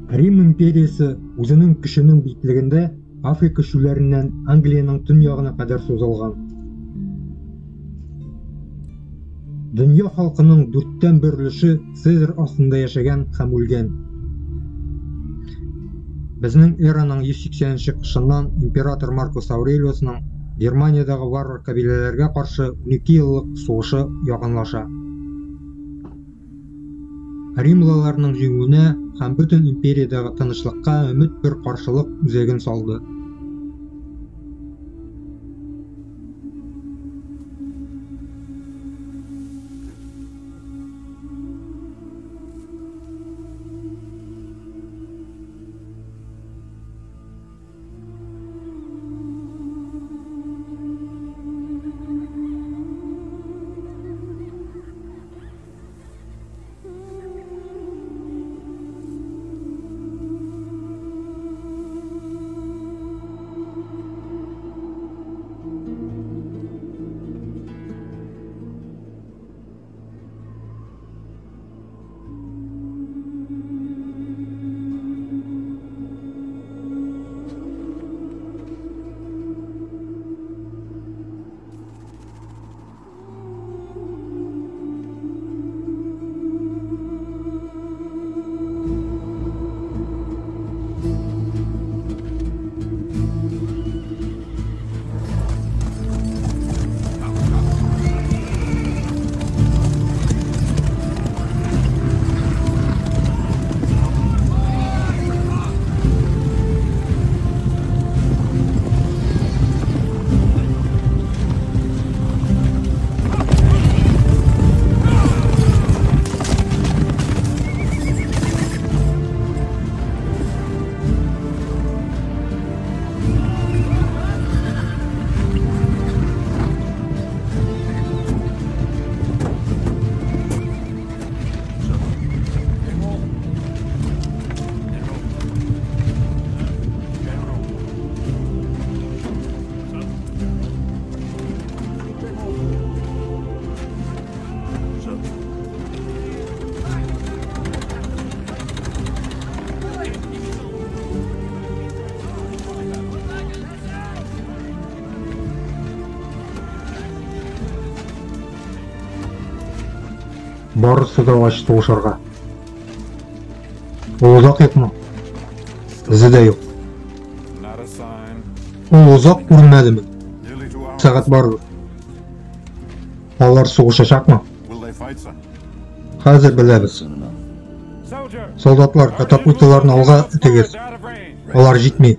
Рим империясы өзінің күшінің биіктігінде Африка шөллерінен Англияның түн жағына қадар созылған. Дүния халқының 4-тен 1 өліші Цезарь астында яшәгән һәм өлгән. Безнең эраның 180-нче кышыннан император Маркус Аурелиусның Германиядагы варвар кабиләләргә каршы 12 еллык сугышы якынлаша. Римлыларның җиңүенә һәм бөтен империядагы тынычлыкка өмет бер каршылык үзәген салды. Барысы да ачты ошарға. Ол ұзақ ек ма? Ізі де yok. Ол ұзақ көрінмеді ме? Сағат барды. Алар соғышашақ ма? Қазір білеміз. Солдатлар катапульталарын алға үтегез. Олар жетмей.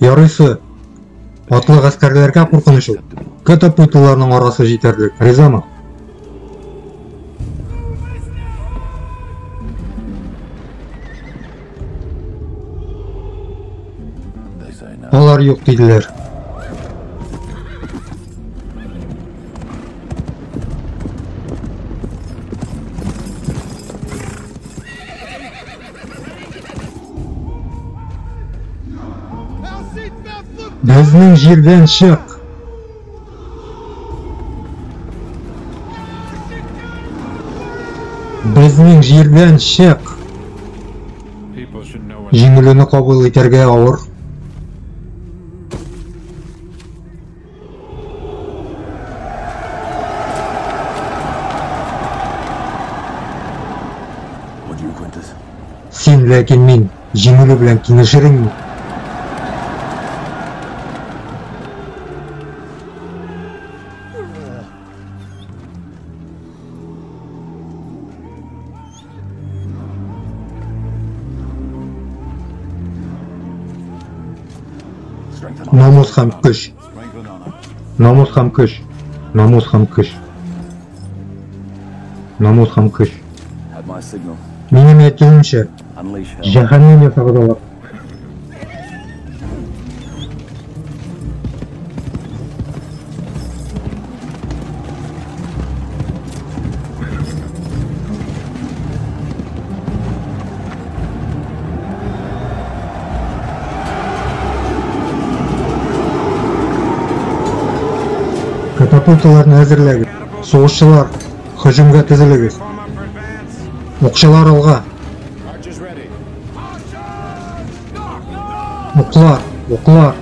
Ярысы. Атлы ғаскерлерге қорқынышы. Катапульталарының арасы жетерлік. Риза ма? Алар yok dediler. Bizning yerden çık. Bizning yerden çık. Жеңіліні қабыл етерге ауыр. Сен ләкин мен жеңілі білән кеңешеріңмін. Намус һәм көч. Намус һәм көч. Намус һәм көч. Намус һәм көч. Минем әйтүемчә, җәһәннәм ясагыз алар. Катапульталарны әзерләгез. Сугышчылар, һөҗүмгә тезелегез. Оқчылар алга. Оқылар.